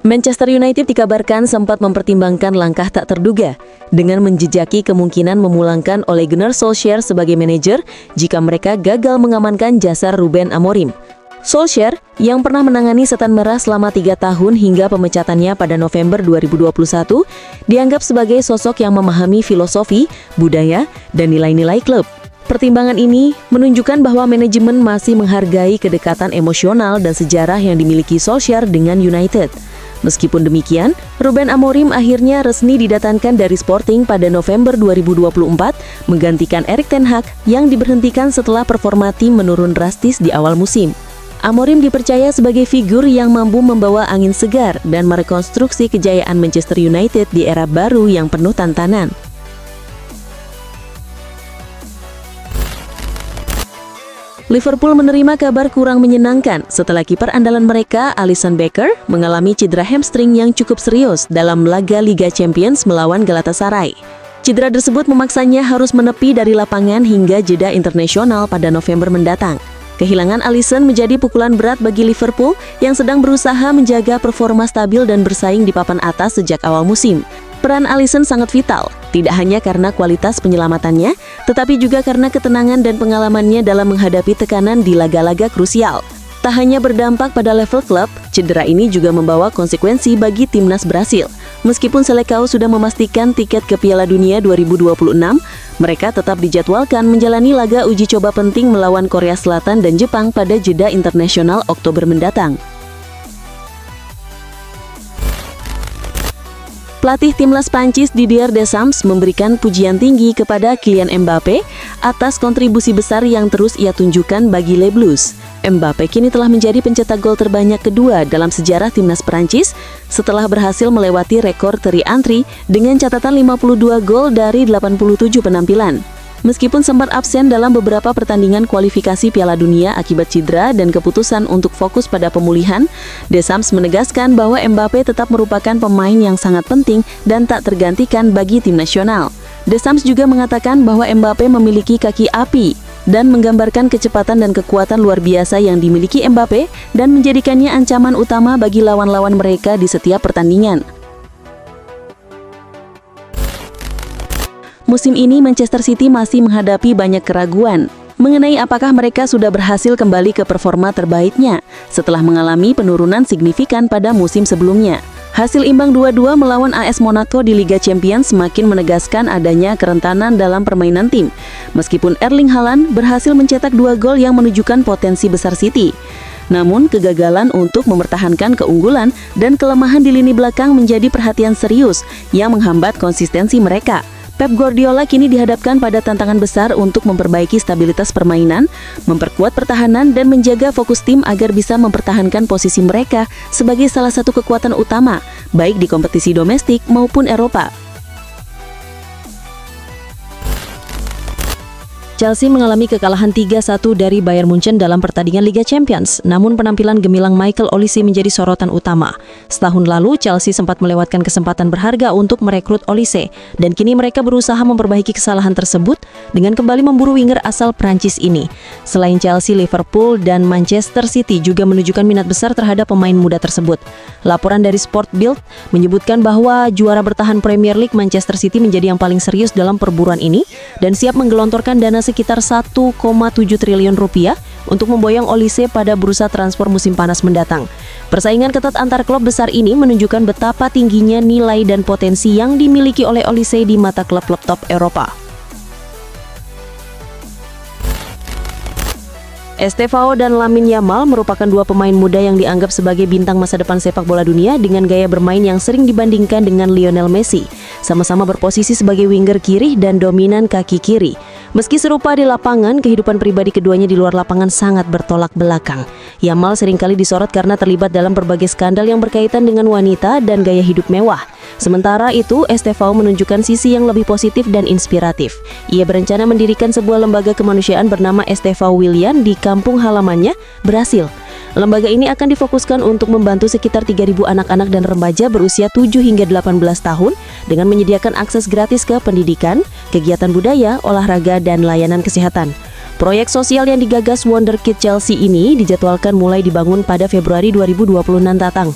Manchester United dikabarkan sempat mempertimbangkan langkah tak terduga dengan menjejaki kemungkinan memulangkan Ole Gunnar Solskjaer sebagai manajer jika mereka gagal mengamankan jasa Ruben Amorim. Solskjaer yang pernah menangani Setan Merah selama 3 tahun hingga pemecatannya pada November 2021 dianggap sebagai sosok yang memahami filosofi, budaya, dan nilai-nilai klub. Pertimbangan ini menunjukkan bahwa manajemen masih menghargai kedekatan emosional dan sejarah yang dimiliki Solskjaer dengan United. Meskipun demikian, Ruben Amorim akhirnya resmi didatangkan dari Sporting pada November 2024 menggantikan Erik ten Hag yang diberhentikan setelah performa tim menurun drastis di awal musim. Amorim dipercaya sebagai figur yang mampu membawa angin segar dan merekonstruksi kejayaan Manchester United di era baru yang penuh tantangan. Liverpool menerima kabar kurang menyenangkan setelah kiper andalan mereka, Alisson Becker, mengalami cedera hamstring yang cukup serius dalam laga Liga Champions melawan Galatasaray. Cedera tersebut memaksanya harus menepi dari lapangan hingga jeda internasional pada November mendatang. Kehilangan Alisson menjadi pukulan berat bagi Liverpool yang sedang berusaha menjaga performa stabil dan bersaing di papan atas sejak awal musim. Peran Alisson sangat vital, tidak hanya karena kualitas penyelamatannya, tetapi juga karena ketenangan dan pengalamannya dalam menghadapi tekanan di laga-laga krusial. Tak hanya berdampak pada level klub, cedera ini juga membawa konsekuensi bagi timnas Brasil. Meskipun Selecao sudah memastikan tiket ke Piala Dunia 2026, mereka tetap dijadwalkan menjalani laga uji coba penting melawan Korea Selatan dan Jepang pada jeda internasional Oktober mendatang. Pelatih timnas Prancis Didier Deschamps memberikan pujian tinggi kepada Kylian Mbappe atas kontribusi besar yang terus ia tunjukkan bagi Les Bleus. Mbappe kini telah menjadi pencetak gol terbanyak kedua dalam sejarah timnas Prancis setelah berhasil melewati rekor Thierry Henry dengan catatan 52 gol dari 87 penampilan. Meskipun sempat absen dalam beberapa pertandingan kualifikasi Piala Dunia akibat cedera dan keputusan untuk fokus pada pemulihan, Deschamps menegaskan bahwa Mbappe tetap merupakan pemain yang sangat penting dan tak tergantikan bagi tim nasional. Deschamps juga mengatakan bahwa Mbappe memiliki kaki api dan menggambarkan kecepatan dan kekuatan luar biasa yang dimiliki Mbappe dan menjadikannya ancaman utama bagi lawan-lawan mereka di setiap pertandingan. Musim ini Manchester City masih menghadapi banyak keraguan mengenai apakah mereka sudah berhasil kembali ke performa terbaiknya setelah mengalami penurunan signifikan pada musim sebelumnya. Hasil imbang 2-2 melawan AS Monaco di Liga Champions semakin menegaskan adanya kerentanan dalam permainan tim. Meskipun Erling Haaland berhasil mencetak 2 gol yang menunjukkan potensi besar City. Namun, kegagalan untuk mempertahankan keunggulan dan kelemahan di lini belakang menjadi perhatian serius yang menghambat konsistensi mereka. Pep Guardiola kini dihadapkan pada tantangan besar untuk memperbaiki stabilitas permainan, memperkuat pertahanan, dan menjaga fokus tim agar bisa mempertahankan posisi mereka sebagai salah satu kekuatan utama, baik di kompetisi domestik maupun Eropa. Chelsea mengalami kekalahan 3-1 dari Bayern Munchen dalam pertandingan Liga Champions. Namun penampilan gemilang Michael Olise menjadi sorotan utama. Setahun lalu, Chelsea sempat melewatkan kesempatan berharga untuk merekrut Olise, dan kini mereka berusaha memperbaiki kesalahan tersebut dengan kembali memburu winger asal Prancis ini. Selain Chelsea, Liverpool dan Manchester City juga menunjukkan minat besar terhadap pemain muda tersebut. Laporan dari Sport Bild menyebutkan bahwa juara bertahan Premier League Manchester City menjadi yang paling serius dalam perburuan ini dan siap menggelontorkan dana sekitar 1,7 triliun rupiah untuk memboyong Olise pada bursa transfer musim panas mendatang. Persaingan ketat antar klub besar ini menunjukkan betapa tingginya nilai dan potensi yang dimiliki oleh Olise di mata klub-klub top Eropa. Estevao dan Lamine Yamal merupakan dua pemain muda yang dianggap sebagai bintang masa depan sepak bola dunia dengan gaya bermain yang sering dibandingkan dengan Lionel Messi. Sama-sama berposisi sebagai winger kiri dan dominan kaki kiri. Meski serupa di lapangan, kehidupan pribadi keduanya di luar lapangan sangat bertolak belakang. Yamal seringkali disorot karena terlibat dalam berbagai skandal yang berkaitan dengan wanita dan gaya hidup mewah. Sementara itu, Estevao menunjukkan sisi yang lebih positif dan inspiratif. Ia berencana mendirikan sebuah lembaga kemanusiaan bernama Estevao Willian di kampung halamannya, Brasil. Lembaga ini akan difokuskan untuk membantu sekitar 3.000 anak-anak dan remaja berusia 7 hingga 18 tahun dengan menyediakan akses gratis ke pendidikan, kegiatan budaya, olahraga, dan layanan kesehatan. Proyek sosial yang digagas Wonderkid Chelsea ini dijadwalkan mulai dibangun pada Februari 2026 datang.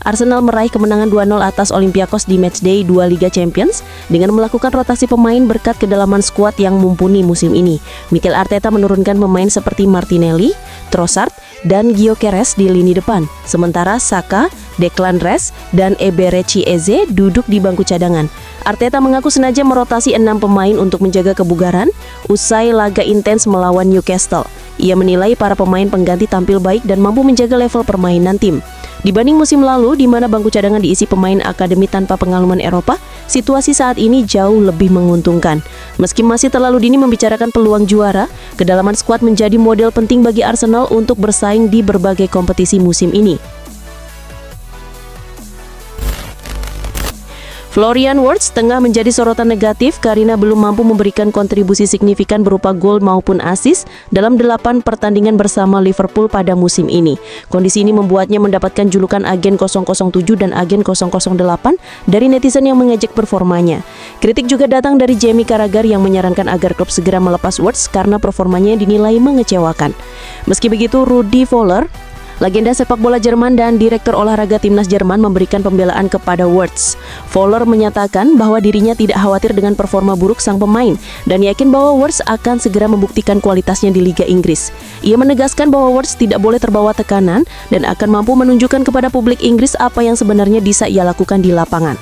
Arsenal meraih kemenangan 2-0 atas Olympiakos di matchday 2 Liga Champions dengan melakukan rotasi pemain berkat kedalaman skuad yang mumpuni musim ini. Mikel Arteta menurunkan pemain seperti Martinelli, Trossard, dan Gyökeres di lini depan. Sementara Saka, Declan Rice, dan Eberechi Eze duduk di bangku cadangan. Arteta mengaku sengaja merotasi 6 pemain untuk menjaga kebugaran usai laga intens melawan Newcastle. Ia menilai para pemain pengganti tampil baik dan mampu menjaga level permainan tim. Dibanding musim lalu, di mana bangku cadangan diisi pemain akademi tanpa pengalaman Eropa, situasi saat ini jauh lebih menguntungkan. Meski masih terlalu dini membicarakan peluang juara, kedalaman skuad menjadi model penting bagi Arsenal untuk bersaing di berbagai kompetisi musim ini. Florian Wirtz tengah menjadi sorotan negatif karena belum mampu memberikan kontribusi signifikan berupa gol maupun assist dalam 8 pertandingan bersama Liverpool pada musim ini. Kondisi ini membuatnya mendapatkan julukan agen 007 dan agen 008 dari netizen yang mengejek performanya. Kritik juga datang dari Jamie Carragher yang menyarankan agar klub segera melepas Wirtz karena performanya dinilai mengecewakan. Meski begitu, Rudi Voller, legenda sepak bola Jerman dan direktur olahraga timnas Jerman, memberikan pembelaan kepada Wirtz. Voller menyatakan bahwa dirinya tidak khawatir dengan performa buruk sang pemain dan yakin bahwa Wirtz akan segera membuktikan kualitasnya di Liga Inggris. Ia menegaskan bahwa Wirtz tidak boleh terbawa tekanan dan akan mampu menunjukkan kepada publik Inggris apa yang sebenarnya bisa ia lakukan di lapangan.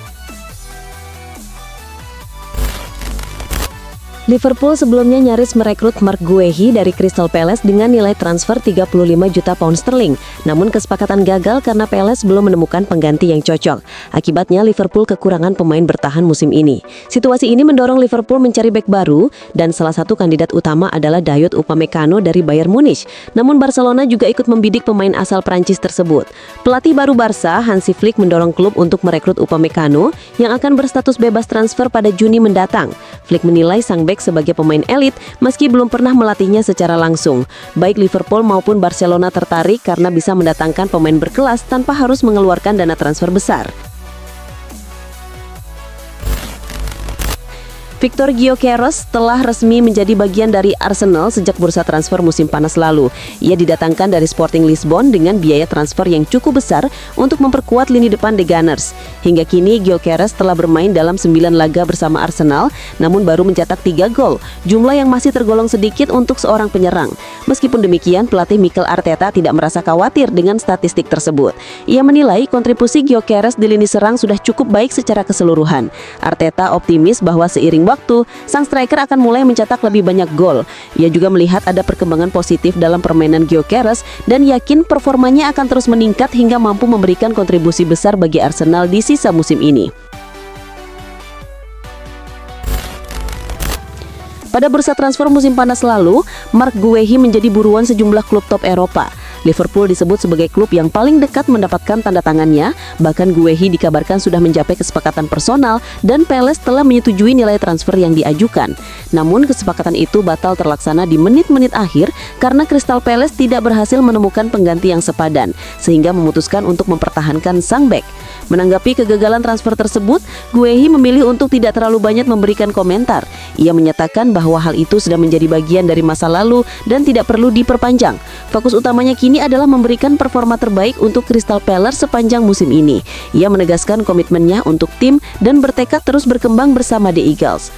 Liverpool sebelumnya nyaris merekrut Marc Guehi dari Crystal Palace dengan nilai transfer 35 juta pound sterling. Namun kesepakatan gagal karena Palace belum menemukan pengganti yang cocok. Akibatnya Liverpool kekurangan pemain bertahan musim ini. Situasi ini mendorong Liverpool mencari bek baru dan salah satu kandidat utama adalah Dayot Upamecano dari Bayern Munich. Namun Barcelona juga ikut membidik pemain asal Prancis tersebut. Pelatih baru Barca, Hansi Flick, mendorong klub untuk merekrut Upamecano yang akan berstatus bebas transfer pada Juni mendatang. Flick menilai sang bek sebagai pemain elit meski belum pernah melatihnya secara langsung. Baik Liverpool maupun Barcelona tertarik karena bisa mendatangkan pemain berkelas tanpa harus mengeluarkan dana transfer besar. Viktor Gyökeres telah resmi menjadi bagian dari Arsenal sejak bursa transfer musim panas lalu. Ia didatangkan dari Sporting Lisbon dengan biaya transfer yang cukup besar untuk memperkuat lini depan The Gunners. Hingga kini Gyökeres telah bermain dalam 9 laga bersama Arsenal, namun baru mencetak 3 gol, jumlah yang masih tergolong sedikit untuk seorang penyerang. Meskipun demikian, pelatih Mikel Arteta tidak merasa khawatir dengan statistik tersebut. Ia menilai kontribusi Gyökeres di lini serang sudah cukup baik secara keseluruhan. Arteta optimis bahwa seiring waktu, sang striker akan mulai mencetak lebih banyak gol. Ia juga melihat ada perkembangan positif dalam permainan Gyökeres dan yakin performanya akan terus meningkat hingga mampu memberikan kontribusi besar bagi Arsenal di sisa musim ini. Pada bursa transfer musim panas lalu, Marc Guehi menjadi buruan sejumlah klub top Eropa. Liverpool disebut sebagai klub yang paling dekat mendapatkan tanda tangannya, bahkan Guehi dikabarkan sudah mencapai kesepakatan personal dan Palace telah menyetujui nilai transfer yang diajukan. Namun kesepakatan itu batal terlaksana di menit-menit akhir karena Crystal Palace tidak berhasil menemukan pengganti yang sepadan, sehingga memutuskan untuk mempertahankan sang bek. Menanggapi kegagalan transfer tersebut, Guehi memilih untuk tidak terlalu banyak memberikan komentar. Ia menyatakan bahwa hal itu sudah menjadi bagian dari masa lalu dan tidak perlu diperpanjang. Fokus utamanya kini adalah memberikan performa terbaik untuk Crystal Palace sepanjang musim ini. Ia menegaskan komitmennya untuk tim dan bertekad terus berkembang bersama The Eagles.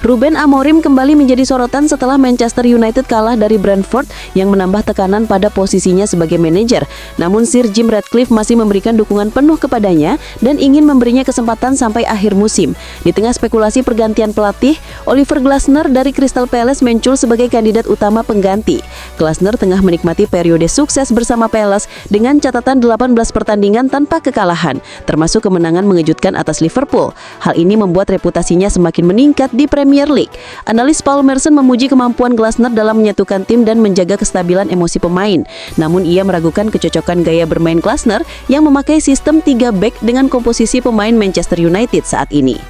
Ruben Amorim kembali menjadi sorotan setelah Manchester United kalah dari Brentford yang menambah tekanan pada posisinya sebagai manajer. Namun Sir Jim Ratcliffe masih memberikan dukungan penuh kepadanya dan ingin memberinya kesempatan sampai akhir musim. Di tengah spekulasi pergantian pelatih, Oliver Glasner dari Crystal Palace muncul sebagai kandidat utama pengganti. Glasner tengah menikmati periode sukses bersama Palace dengan catatan 18 pertandingan tanpa kekalahan, termasuk kemenangan mengejutkan atas Liverpool. Hal ini membuat reputasinya semakin meningkat di Premier League. Analis Paul Merson memuji kemampuan Glasner dalam menyatukan tim dan menjaga kestabilan emosi pemain. Namun ia meragukan kecocokan gaya bermain Glasner yang memakai sistem 3 back dengan komposisi pemain Manchester United saat ini.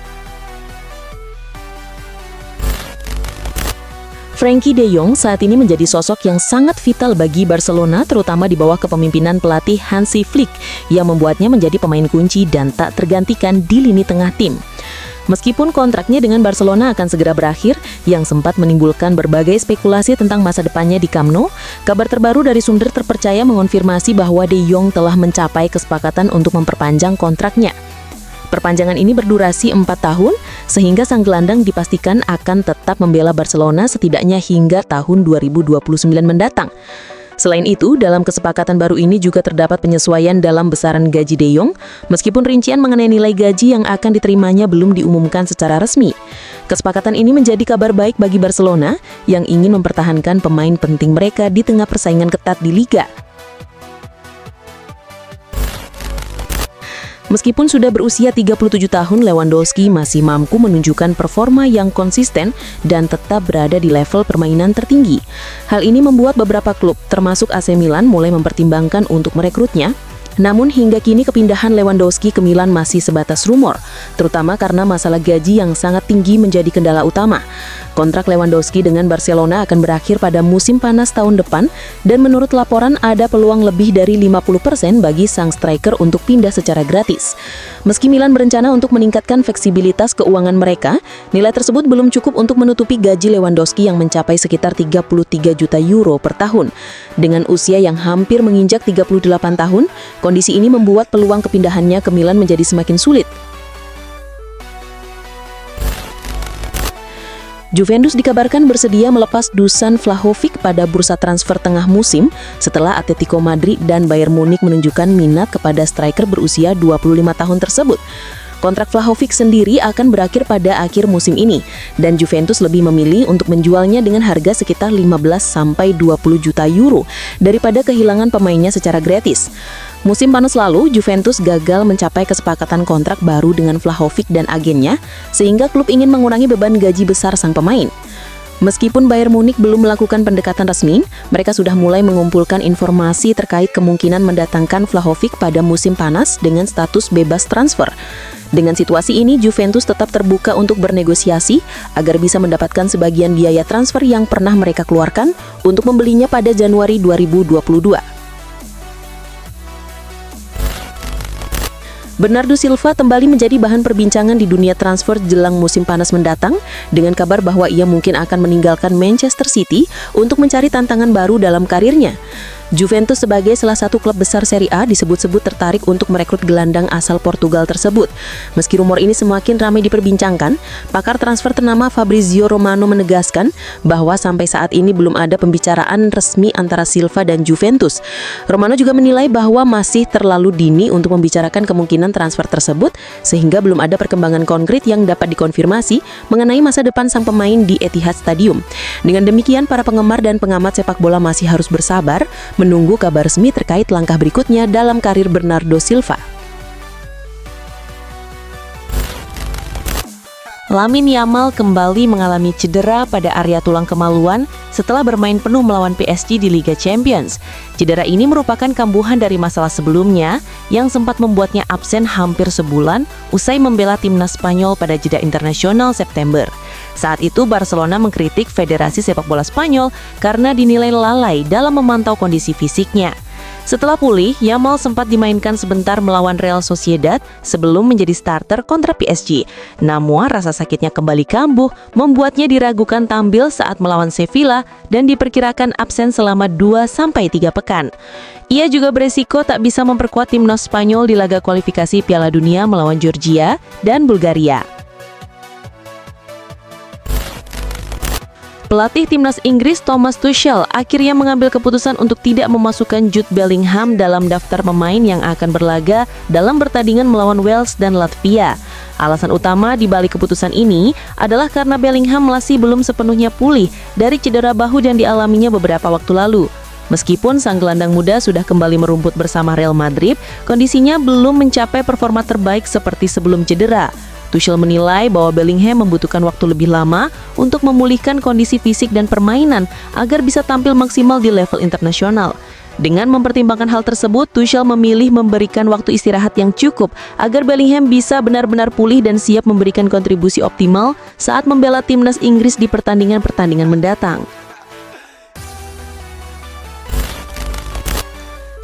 Frenkie de Jong saat ini menjadi sosok yang sangat vital bagi Barcelona, terutama di bawah kepemimpinan pelatih Hansi Flick yang membuatnya menjadi pemain kunci dan tak tergantikan di lini tengah tim. Meskipun kontraknya dengan Barcelona akan segera berakhir, yang sempat menimbulkan berbagai spekulasi tentang masa depannya di Camp Nou, kabar terbaru dari sumber terpercaya mengonfirmasi bahwa De Jong telah mencapai kesepakatan untuk memperpanjang kontraknya. Perpanjangan ini berdurasi 4 tahun, sehingga sang gelandang dipastikan akan tetap membela Barcelona setidaknya hingga tahun 2029 mendatang. Selain itu, dalam kesepakatan baru ini juga terdapat penyesuaian dalam besaran gaji De Jong, meskipun rincian mengenai nilai gaji yang akan diterimanya belum diumumkan secara resmi. Kesepakatan ini menjadi kabar baik bagi Barcelona yang ingin mempertahankan pemain penting mereka di tengah persaingan ketat di Liga. Meskipun sudah berusia 37 tahun, Lewandowski masih mampu menunjukkan performa yang konsisten dan tetap berada di level permainan tertinggi. Hal ini membuat beberapa klub, termasuk AC Milan, mulai mempertimbangkan untuk merekrutnya. Namun hingga kini kepindahan Lewandowski ke Milan masih sebatas rumor, terutama karena masalah gaji yang sangat tinggi menjadi kendala utama. Kontrak Lewandowski dengan Barcelona akan berakhir pada musim panas tahun depan, dan menurut laporan ada peluang lebih dari 50% bagi sang striker untuk pindah secara gratis. Meski Milan berencana untuk meningkatkan fleksibilitas keuangan mereka, nilai tersebut belum cukup untuk menutupi gaji Lewandowski yang mencapai sekitar 33 juta euro per tahun. Dengan usia yang hampir menginjak 38 tahun, kondisi ini membuat peluang kepindahannya ke Milan menjadi semakin sulit. Juventus dikabarkan bersedia melepas Dusan Vlahovic pada bursa transfer tengah musim setelah Atletico Madrid dan Bayern Munich menunjukkan minat kepada striker berusia 25 tahun tersebut. Kontrak Vlahovic sendiri akan berakhir pada akhir musim ini, dan Juventus lebih memilih untuk menjualnya dengan harga sekitar 15-20 juta euro daripada kehilangan pemainnya secara gratis. Musim panas lalu, Juventus gagal mencapai kesepakatan kontrak baru dengan Vlahovic dan agennya, sehingga klub ingin mengurangi beban gaji besar sang pemain. Meskipun Bayern Munich belum melakukan pendekatan resmi, mereka sudah mulai mengumpulkan informasi terkait kemungkinan mendatangkan Vlahovic pada musim panas dengan status bebas transfer. Dengan situasi ini, Juventus tetap terbuka untuk bernegosiasi agar bisa mendapatkan sebagian biaya transfer yang pernah mereka keluarkan untuk membelinya pada Januari 2022. Bernardo Silva kembali menjadi bahan perbincangan di dunia transfer jelang musim panas mendatang dengan kabar bahwa ia mungkin akan meninggalkan Manchester City untuk mencari tantangan baru dalam karirnya. Juventus sebagai salah satu klub besar Serie A disebut-sebut tertarik untuk merekrut gelandang asal Portugal tersebut. Meski rumor ini semakin ramai diperbincangkan, pakar transfer ternama Fabrizio Romano menegaskan bahwa sampai saat ini belum ada pembicaraan resmi antara Silva dan Juventus. Romano juga menilai bahwa masih terlalu dini untuk membicarakan kemungkinan transfer tersebut, sehingga belum ada perkembangan konkret yang dapat dikonfirmasi mengenai masa depan sang pemain di Etihad Stadium. Dengan demikian, para penggemar dan pengamat sepak bola masih harus bersabar menunggu kabar resmi terkait langkah berikutnya dalam karir Bernardo Silva. Lamine Yamal kembali mengalami cedera pada area tulang kemaluan setelah bermain penuh melawan PSG di Liga Champions. Cedera ini merupakan kambuhan dari masalah sebelumnya yang sempat membuatnya absen hampir sebulan usai membela timnas Spanyol pada jeda internasional September. Saat itu Barcelona mengkritik Federasi Sepak Bola Spanyol karena dinilai lalai dalam memantau kondisi fisiknya. Setelah pulih, Yamal sempat dimainkan sebentar melawan Real Sociedad sebelum menjadi starter kontra PSG. Namun rasa sakitnya kembali kambuh membuatnya diragukan tampil saat melawan Sevilla dan diperkirakan absen selama 2-3 pekan. Ia juga beresiko tak bisa memperkuat timnas Spanyol di laga kualifikasi Piala Dunia melawan Georgia dan Bulgaria. Pelatih timnas Inggris Thomas Tuchel akhirnya mengambil keputusan untuk tidak memasukkan Jude Bellingham dalam daftar pemain yang akan berlaga dalam pertandingan melawan Wales dan Latvia. Alasan utama di balik keputusan ini adalah karena Bellingham masih belum sepenuhnya pulih dari cedera bahu yang dialaminya beberapa waktu lalu. Meskipun sang gelandang muda sudah kembali merumput bersama Real Madrid, kondisinya belum mencapai performa terbaik seperti sebelum cedera. Tuchel menilai bahwa Bellingham membutuhkan waktu lebih lama untuk memulihkan kondisi fisik dan permainan agar bisa tampil maksimal di level internasional. Dengan mempertimbangkan hal tersebut, Tuchel memilih memberikan waktu istirahat yang cukup agar Bellingham bisa benar-benar pulih dan siap memberikan kontribusi optimal saat membela timnas Inggris di pertandingan-pertandingan mendatang.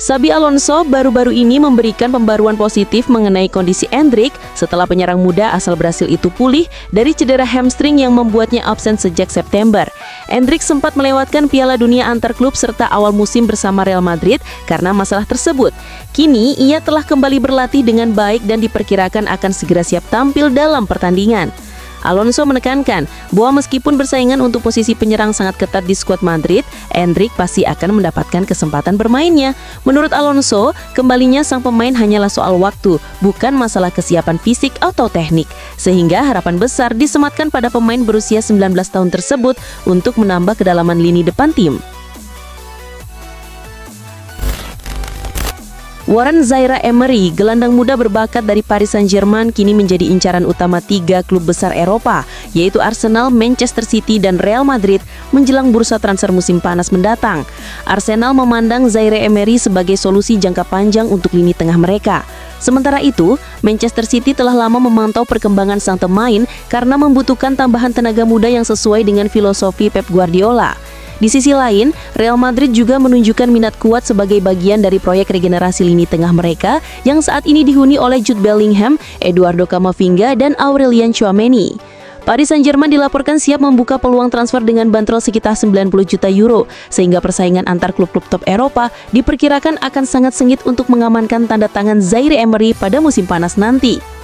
Xabi Alonso baru-baru ini memberikan pembaruan positif mengenai kondisi Endrick setelah penyerang muda asal Brasil itu pulih dari cedera hamstring yang membuatnya absen sejak September. Endrick sempat melewatkan Piala Dunia antar klub serta awal musim bersama Real Madrid karena masalah tersebut. Kini ia telah kembali berlatih dengan baik dan diperkirakan akan segera siap tampil dalam pertandingan. Alonso menekankan bahwa meskipun persaingan untuk posisi penyerang sangat ketat di skuad Madrid, Endrick pasti akan mendapatkan kesempatan bermainnya. Menurut Alonso, kembalinya sang pemain hanyalah soal waktu, bukan masalah kesiapan fisik atau teknik. Sehingga harapan besar disematkan pada pemain berusia 19 tahun tersebut untuk menambah kedalaman lini depan tim. Warren Zaïre-Emery, gelandang muda berbakat dari Paris Saint-Germain, kini menjadi incaran utama 3 klub besar Eropa, yaitu Arsenal, Manchester City, dan Real Madrid menjelang bursa transfer musim panas mendatang. Arsenal memandang Zaïre-Emery sebagai solusi jangka panjang untuk lini tengah mereka. Sementara itu, Manchester City telah lama memantau perkembangan sang pemain karena membutuhkan tambahan tenaga muda yang sesuai dengan filosofi Pep Guardiola. Di sisi lain, Real Madrid juga menunjukkan minat kuat sebagai bagian dari proyek regenerasi lini tengah mereka yang saat ini dihuni oleh Jude Bellingham, Eduardo Camavinga, dan Aurelien Tchouameni. Paris Saint-Germain dilaporkan siap membuka peluang transfer dengan bandrol sekitar 90 juta euro, sehingga persaingan antar klub-klub top Eropa diperkirakan akan sangat sengit untuk mengamankan tanda tangan Zaïre-Emery pada musim panas nanti.